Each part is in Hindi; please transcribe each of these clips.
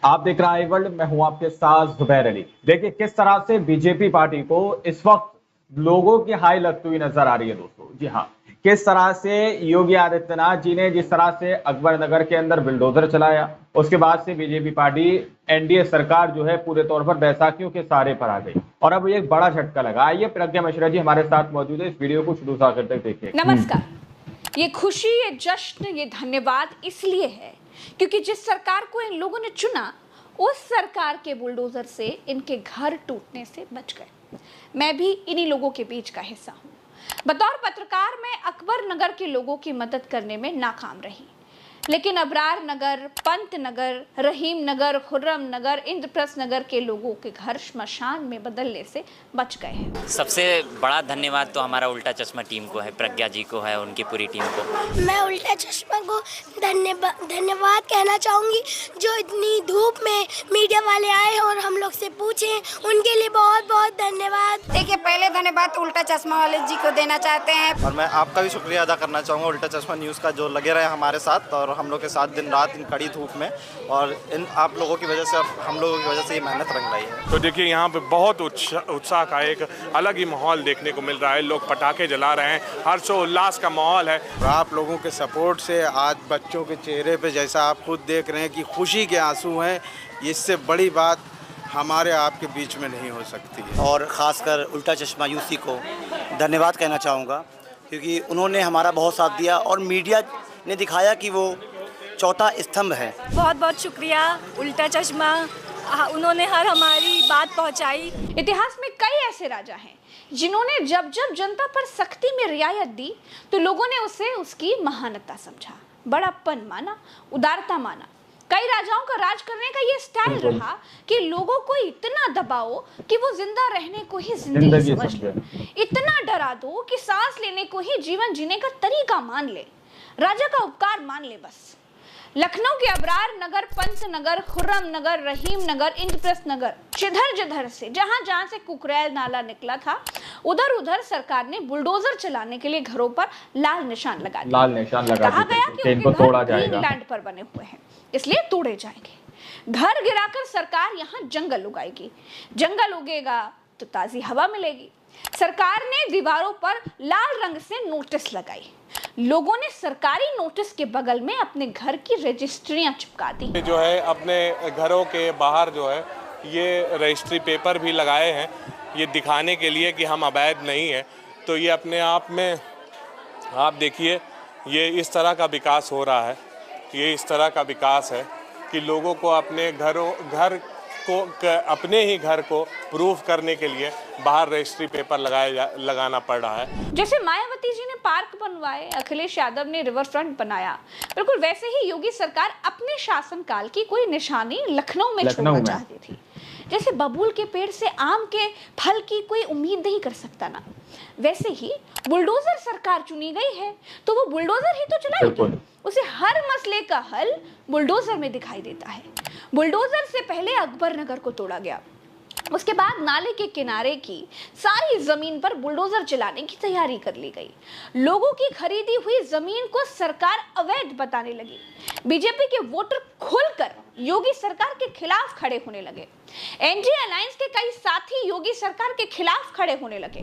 आप देख रहे हैं वर्ल्ड, मैं हूं आपके साथ जुबैर अली। देखिए किस तरह से बीजेपी पार्टी को इस वक्त लोगों की हाई लगती हुई नजर आ रही है दोस्तों। जी हाँ, किस तरह से योगी आदित्यनाथ जी ने जिस तरह से अकबर नगर के अंदर बिल्डोजर चलाया, उसके बाद से बीजेपी पार्टी एनडीए सरकार जो है पूरे तौर पर बैसाखियों के सहारे पर आ गई और अब एक बड़ा झटका लगा। आइए प्रज्ञा मिश्रा जी हमारे साथ मौजूद है, इस वीडियो को शुरू से आखिर तक देखिए। नमस्कार। ये खुशी, ये जश्न, ये धन्यवाद इसलिए है क्योंकि जिस सरकार को इन लोगों ने चुना उस सरकार के बुलडोजर से इनके घर टूटने से बच गए। मैं भी इन्हीं लोगों के बीच का हिस्सा हूँ। बतौर पत्रकार मैं अकबर नगर के लोगों की मदद करने में नाकाम रही, लेकिन अबरार नगर, पंत नगर, रहीम नगर, खुर्रम नगर, इंद्रप्रस्थ नगर के लोगों के घर श्मशान में बदलने से बच गए हैं। सबसे बड़ा धन्यवाद तो हमारा उल्टा चश्मा टीम को है, प्रज्ञा जी को है, उनकी पूरी टीम को। मैं उल्टा चश्मा को धन्यवाद कहना चाहूँगी, जो इतनी धूप में मीडिया वाले आए और हम लोग से पूछे, उनके लिए बहुत बहुत धन्यवाद। देखिए, पहले धन्यवाद उल्टा चश्मा वाले जी को देना चाहते हैं और मैं आपका भी शुक्रिया अदा करना चाहूँगा उल्टा चश्मा न्यूज़ का, जो लगे रहे हमारे साथ और हम लोग के साथ दिन रात इन कड़ी धूप में, और इन आप लोगों की वजह से और हम लोगों की वजह से ये मेहनत रंग लाई है। तो देखिए यहाँ पे बहुत उत्साह का एक अलग ही माहौल देखने को मिल रहा है। लोग पटाखे जला रहे हैं, हर्षोल्लास का माहौल है। आप लोगों के सपोर्ट से आज बच्चों के चेहरे पे, जैसा आप खुद देख रहे हैं कि खुशी के आंसू हैं, इससे बड़ी बात हमारे आपके बीच में नहीं हो सकती। और ख़ासकर उल्टा चश्मा यूसी को धन्यवाद कहना चाहूँगा, क्योंकि उन्होंने हमारा बहुत साथ दिया और मीडिया ने दिखाया कि वो चौथा स्तंभ है। बहुत बहुत शुक्रिया उल्टा चश्मा, उन्होंने हर हमारी बात पहुंचाई। इतिहास में कई ऐसे राजा हैं जिन्होंने जब जब जनता पर सख्ती में रियायत दी तो लोगों ने उसे उसकी महानता समझा, बड़प्पन माना, उदारता माना। कई राजाओं का राज करने का ये स्टाइल रहा कि लोगों को इतना दबाओ कि वो जिंदा रहने को ही जिंदगी समझ ले, इतना डरा दो कि सांस लेने को ही जीवन जीने का तरीका मान ले, राजा का उपकार मान ले बस। लखनऊ के अबरार नगर, पंत नगर, खुर्रम नगर, रहीम नगर, इंद्रप्रस्थ नगर, जिधर जिधर से जहां जहां से कुकरैल नाला निकला था उधर उधर सरकार ने बुलडोजर चलाने के लिए घरों पर लाल निशान लगा दिए। कहा गया कि उनके घर ग्रीन लैंड पर बने हुए हैं, इसलिए तोड़े जाएंगे। घर गिराकर सरकार यहाँ जंगल उगाएगी, जंगल उगेगा तो ताजी हवा मिलेगी। सरकार ने दीवारों पर लाल रंग से नोटिस लगाई। लोगों ने सरकारी नोटिस के बगल में अपने घर की रजिस्ट्रियां चिपका दी। जो है अपने घरों के बाहर जो है ये रजिस्ट्री पेपर भी लगाए हैं, ये दिखाने के लिए कि हम अवैध नहीं है। तो ये अपने आप में आप देखिए, ये इस तरह का विकास हो रहा है, ये इस तरह का विकास है कि लोगों को अपने अपने ही घर को प्रूफ करने के लिए बाहर रजिस्ट्री पेपर लगाना पड़ रहा है। जैसे मायावती जी ने पार्क बनवाए, अखिलेश यादव ने रिवर फ्रंट बनाया, बिल्कुल वैसे ही योगी सरकार अपने शासनकाल की कोई निशानी लखनऊ में छोड़ना चाहती थी। जैसे बबूल के पेड़ से आम के फल की कोई उम्मीद नहीं कर सकता ना, वैसे ही बुलडोजर सरकार चुनी गई है तो वो बुलडोजर ही तो चलाएगी। उसे हर मसले का हल बुलडोजर में दिखाई देता है। बुलडोजर से पहले अकबर नगर को तोड़ा गया, उसके बाद नाले के किनारे की सारी जमीन पर बुलडोजर चलाने की तैयारी कर ली गई। लोगों की खरीदी हुई जमीन को सरकार अवैध बताने लगी। बीजेपी के वोटर खुलकर योगी सरकार के खिलाफ खड़े होने लगे। एनडीए अलायंस के कई साथी योगी सरकार के खिलाफ खड़े होने लगे।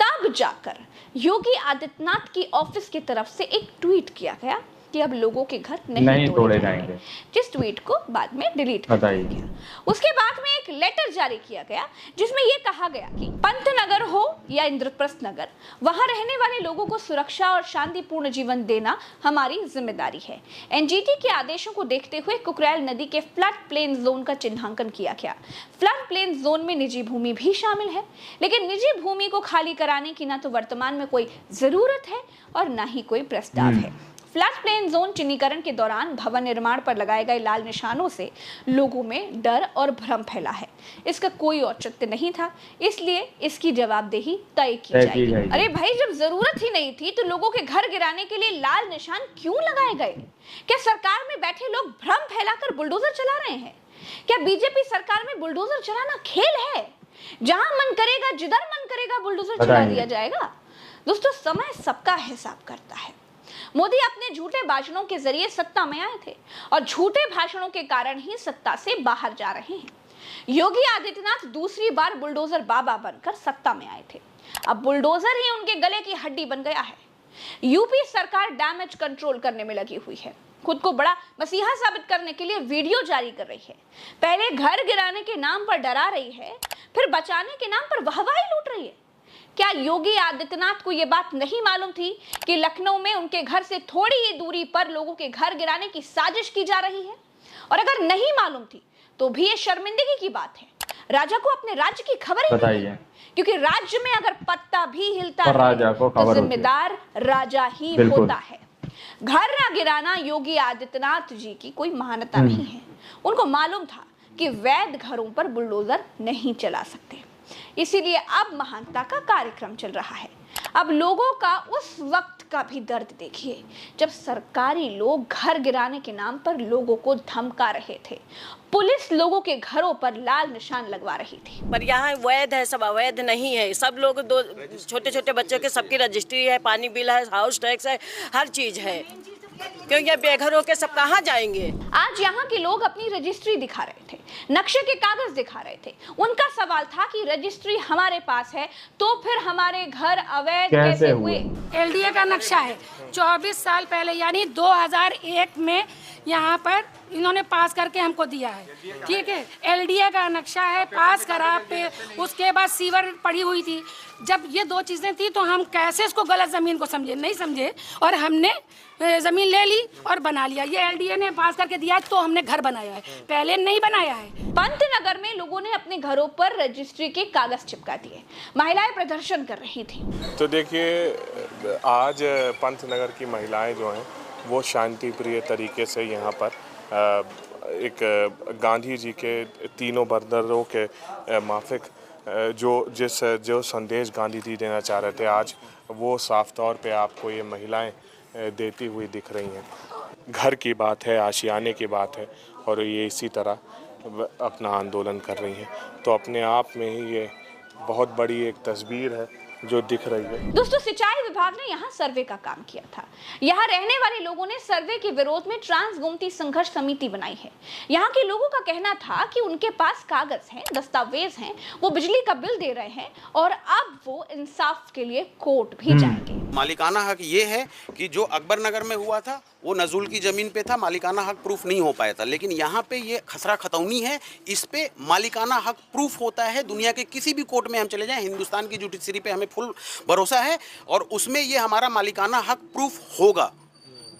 तब जाकर योगी आदित्यनाथ की ऑफिस की तरफ से एक ट्वीट किया गया कि अब लोगों के घर नहीं तोड़े जाएंगे, जिस ट्वीट को बाद में डिलीट कर दिया गया। उसके बाद में एक लेटर जारी किया गया जिसमें यह कहा गया कि पंत नगर हो या इंद्रप्रस्थ नगर, वहां रहने वाले लोगों को सुरक्षा और शांतिपूर्ण जीवन देना हमारी जिम्मेदारी है। एनजीटी के आदेशों को देखते हुए कुकरैल नदी के फ्लड प्लेन जोन का चिन्हांकन किया गया। फ्लड प्लेन जोन में निजी भूमि भी शामिल है, लेकिन निजी भूमि को खाली कराने की ना तो वर्तमान में कोई जरूरत है और ना ही कोई प्रस्ताव है। फ्लड प्लेन जोन चिन्हीकरण के दौरान भवन निर्माण पर लगाए गए लाल निशानों से लोगों में डर और भ्रम फैला है। इसका कोई औचित्य नहीं था, इसलिए इसकी जवाबदेही तय की जाएगी। अरे भाई, जब जरूरत ही नहीं थी तो लोगों के घर गिराने के लिए लाल निशान क्यों लगाए गए? क्या सरकार में बैठे लोग भ्रम फैलाकर बुलडोजर चला रहे हैं? क्या बीजेपी सरकार में बुलडोजर चलाना खेल है? जहां मन करेगा, जिधर मन करेगा बुलडोजर चला दिया जाएगा? दोस्तों, समय सबका हिसाब करता है। मोदी अपने झूठे भाषणों के जरिए सत्ता में आए थे और झूठे भाषणों के कारण ही सत्ता से बाहर जा रहे हैं। योगी आदित्यनाथ दूसरी बार बुलडोजर बाबा बनकर सत्ता में आए थे। अब बुलडोजर ही उनके गले की हड्डी बन गया है। यूपी सरकार डैमेज कंट्रोल करने में लगी हुई है। खुद को बड़ा मसीहा साबित करने के लिए वीडियो जारी कर रही है। पहले घर गिराने के नाम पर डरा रही है, फिर बचाने के नाम पर वाहवाही लूट रही है। क्या योगी आदित्यनाथ को यह बात नहीं मालूम थी कि लखनऊ में उनके घर से थोड़ी ही दूरी पर लोगों के घर गिराने की साजिश की जा रही है? और अगर नहीं मालूम थी तो भी ये शर्मिंदगी की बात है। राजा को अपने राज्य की खबर ही नहीं है, क्योंकि राज्य में अगर पत्ता भी हिलता है तो जिम्मेदार राजा ही होता है। घर न गिराना योगी आदित्यनाथ जी की कोई महानता नहीं है। उनको मालूम था कि वैध घरों पर बुलडोजर नहीं चला सकते, इसीलिए अब महानता का कार्यक्रम चल रहा है। अब लोगों का उस वक्त का भी दर्द देखिए जब सरकारी लोग घर गिराने के नाम पर लोगों को धमका रहे थे। पुलिस लोगों के घरों पर लाल निशान लगवा रही थी। पर यहाँ वैध है, सब अवैध नहीं है। सब लोग दो छोटे छोटे बच्चों के सबकी रजिस्ट्री है, पानी बिल है, हाउस टैक्स है, हर चीज है। क्यों ये बेघरों के सब कहाँ जाएंगे? आज यहाँ के लोग अपनी रजिस्ट्री दिखा रहे थे, नक्शे के कागज दिखा रहे थे। उनका सवाल था कि रजिस्ट्री हमारे पास है तो फिर हमारे घर अवैध कैसे हुए? एलडीए का नक्शा है 24 साल पहले यानी 2001 में यहाँ पर इन्होंने पास करके हमको दिया है। ठीक है, एलडीए का नक्शा है, पास करा पे उसके बाद सीवर पड़ी हुई थी। जब ये दो चीज़ें थी तो हम कैसे इसको गलत ज़मीन को समझे, नहीं समझे और हमने ज़मीन ले ली और बना लिया। ये एलडीए ने पास करके दिया तो हमने घर बनाया है, पहले नहीं बनाया है। पंतनगर में लोगों ने अपने घरों पर रजिस्ट्री के कागज चिपका दिए। महिलाएं प्रदर्शन कर रही थी। तो देखिए, आज पंतनगर की महिलाएं जो हैं वो शांति प्रिय तरीके से यहाँ पर एक गांधी जी के तीनों बरदरों के माफिक जो संदेश गांधी जी देना चाह रहे थे, आज वो साफ तौर पे आपको ये महिलाएं देती हुई दिख रही हैं। घर की बात है, आशियाने की बात है और ये इसी तरह अपना आंदोलन कर रही हैं। तो अपने आप में ही ये बहुत बड़ी एक तस्वीर है जो दिख रही है। दोस्तों, सिंचाई विभाग ने यहाँ सर्वे का काम किया था। यहाँ रहने वाले लोगों ने सर्वे के विरोध में ट्रांस गोमती संघर्ष समिति बनाई है। यहाँ के लोगों का कहना था कि उनके पास कागज हैं, दस्तावेज हैं, वो बिजली का बिल दे रहे हैं और अब वो इंसाफ के लिए कोर्ट भी जाएंगे। मालिकाना हक ये है कि जो अकबर नगर में हुआ था वो नजुल की ज़मीन पे था, मालिकाना हक प्रूफ नहीं हो पाया था। लेकिन यहाँ पे ये खसरा खतौनी है, इस पे मालिकाना हक प्रूफ होता है। दुनिया के किसी भी कोर्ट में हम चले जाएं, हिंदुस्तान की जुडिशरी पे हमें फुल भरोसा है और उसमें ये हमारा मालिकाना हक प्रूफ होगा।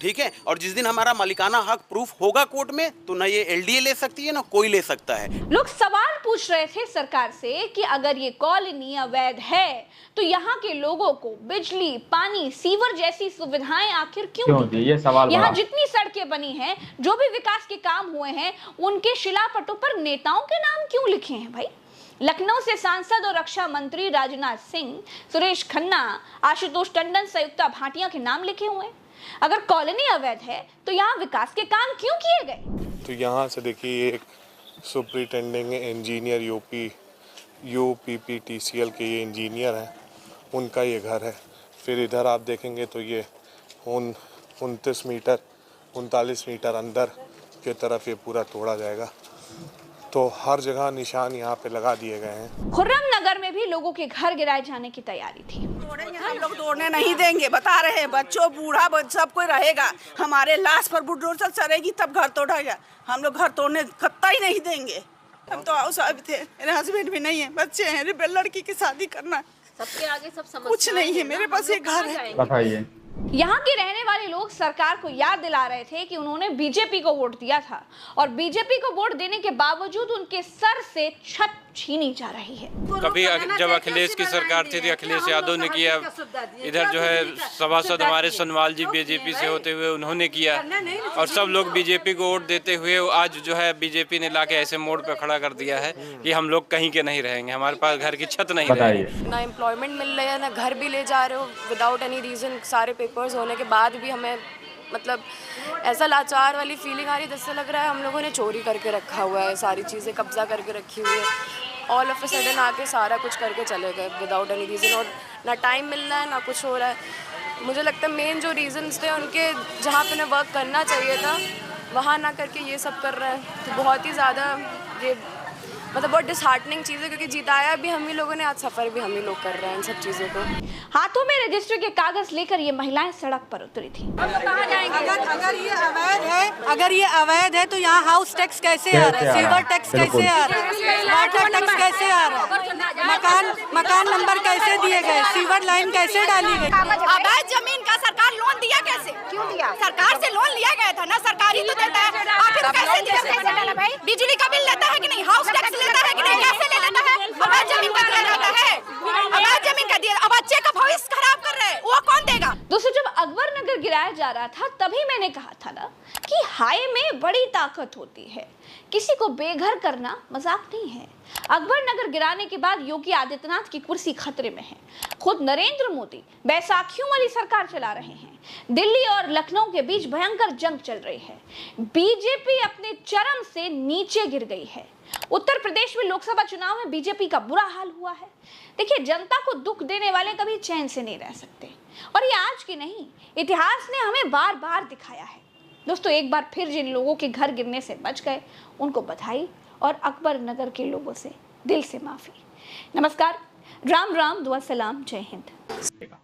ठीक है, और जिस दिन हमारा मालिकाना हक प्रूफ होगा कोर्ट में तो ना ये एलडीए ले सकती है ना कोई ले सकता है। लोग सवाल पूछ रहे थे सरकार से कि अगर ये कॉलोनी अवैध है तो यहाँ के लोगों को बिजली, पानी, सीवर जैसी सुविधाएं आखिर क्यों दी? ये सवाल यहाँ जितनी सड़कें बनी हैं, जो भी विकास के काम हुए हैं, उनके शिलापटों पर नेताओं के नाम क्यों लिखे हैं भाई? लखनऊ से सांसद और रक्षा मंत्री राजनाथ सिंह, सुरेश खन्ना, आशुतोष टंडन, संयुक्ता भाटिया के नाम लिखे हुए हैं। अगर कॉलोनी अवैध है तो यहाँ विकास के काम क्यों किए गए? तो यहाँ से देखिए, एक सुपरिटेंडिंग इंजीनियर यूपीपीटीसीएल के ये इंजीनियर हैं, उनका ये घर है। फिर इधर आप देखेंगे तो ये 39 मीटर अंदर की तरफ ये पूरा तोड़ा जाएगा। तो हर जगह निशान यहाँ पे लगा दिए गए हैं। खुर्रम नगर में भी लोगों के घर गिराए जाने की तैयारी थी। हम लोग तोड़ने नहीं देंगे, बता रहे हैं। बच्चों, बूढ़ा, सब कोई रहेगा। हमारे लाश पर बुलडोजर चलेगी तब घर तोड़ेगा। हम लोग घर तोड़ने कतई नहीं देंगे। हम तो हाउस वाइफ थे, मेरे हस्बैंड भी नहीं है, बच्चे हैं, लड़की की शादी करना, सबके आगे सब समस्या कुछ नहीं है। मेरे पास एक घर है। बताइए, यहाँ के रहने वाले लोग सरकार को याद दिला रहे थे कि उन्होंने बीजेपी को वोट दिया था और बीजेपी को वोट देने के बावजूद उनके सर से छत छीनी जा रही है। कभी जब अखिलेश की सरकार थी अखिलेश यादव ने किया, इधर जो है सभासद हमारे सोनवाल जी बीजेपी से होते हुए उन्होंने किया और सब लोग बीजेपी को वोट देते हुए आज जो है बीजेपी ने लाके ऐसे मोड़ पे खड़ा कर दिया है कि हम लोग कहीं के नहीं रहेंगे, हमारे पास घर की छत नहीं रहेगी। ना एम्प्लॉयमेंट मिल रहा है, ना घर भी ले जा रहे हो विदाउट एनी रीज़न। सारे पेपर्स होने के बाद भी हमें मतलब ऐसा लाचार वाली फीलिंग आ रही है जैसे लग रहा है हम लोगों ने चोरी करके रखा हुआ है, सारी चीज़ें कब्जा करके रखी हुई है। ऑल ऑफ ए सडन आके सारा कुछ करके चले गए विदाउट एनी रीज़न और ना टाइम मिल रहा है ना कुछ हो रहा है। मुझे लगता है मेन जो रीजंस थे उनके, जहाँ पे उन्हें वर्क करना चाहिए था वहाँ ना करके ये सब कर रहे हैं, तो बहुत ही ज़्यादा ये मतलब बहुत डिसहार्टनिंग चीज़ है, क्योंकि जिताया भी हम ही लोगों ने, आज सफ़र भी हम ही लोग कर रहे हैं इन सब चीज़ों को। हाथों में रजिस्टर के कागज लेकर ये महिलाएं सड़क पर उतरी थी। अगर ये अवैध है तो यहाँ हाउस टैक्स कैसे आ रहा है, सीवर टैक्स कैसे आ रहा है, वाटर टैक्स कैसे आ रहा है, मकान नंबर कैसे दिए गए, सीवर लाइन कैसे डाली गई। अवैध जमीन का सरकार लोन दिया कैसे? क्यों दिया? सरकार से लोन लिया गया था ना, सरकारी तो देता है, आखिर कैसे दिया? बिजली का बिल लेता है कि नहीं, हाउस टैक्स लेता है कि नहीं, कैसे ले लेता है? अवैध जमीन का दिया जाता है, अवैध जमीन का दिया, अब बच्चे का भविष्य खराब कर रहे हैं, वो कौन देगा? दोस्तों, जब अकबर नगर गिराया जा रहा था तभी मैंने कहा था ना कि हाय में बड़ी ताकत होती है, किसी को बेघर करना मजाक नहीं है। अकबर नगर गिराने के बाद योगी आदित्यनाथ की कुर्सी खतरे में है। खुद नरेंद्र मोदी बैसाखियों वाली सरकार चला रहे हैं। दिल्ली और लखनऊ के बीच भयंकर जंग चल रही है। बीजेपी अपने चरम से नीचे गिर गई है। उत्तर प्रदेश में लोकसभा चुनाव में बीजेपी का बुरा हाल हुआ है। देखिए, जनता को दुख देने वाले कभी चैन से नहीं रह सकते, और ये आज की नहीं, इतिहास ने हमें बार बार दिखाया है। दोस्तों, एक बार फिर जिन लोगों के घर गिरने से बच गए उनको बधाई, और अकबर नगर के लोगों से दिल से माफी। नमस्कार, राम राम, दुआ सलाम, जय हिंद।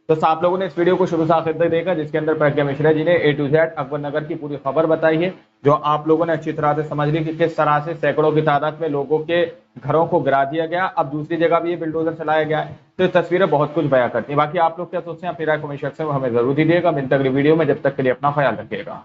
तो आप लोगों ने इस वीडियो को शुरू से आखिर तक देखा, जिसके अंदर प्रज्ञा मिश्रा जी ने A to Z Akbar Nagar की पूरी खबर बताई है, जो आप लोगों ने अच्छी तरह से समझ ली कि किस तरह से सैकड़ों की तादाद में लोगों के घरों को गिरा दिया गया। अब दूसरी जगह भी ये बिल्डोजर चलाया गया है, तो ये तस्वीरें बहुत कुछ बयां करती हैं। बाकी आप लोग क्या सोचते हैं, अपनी राय कमेंट सेक्शन में हमें जरूर दीजिएगा। मिलते अगली वीडियो में, जब तक के लिए अपना ख्याल रखिएगा।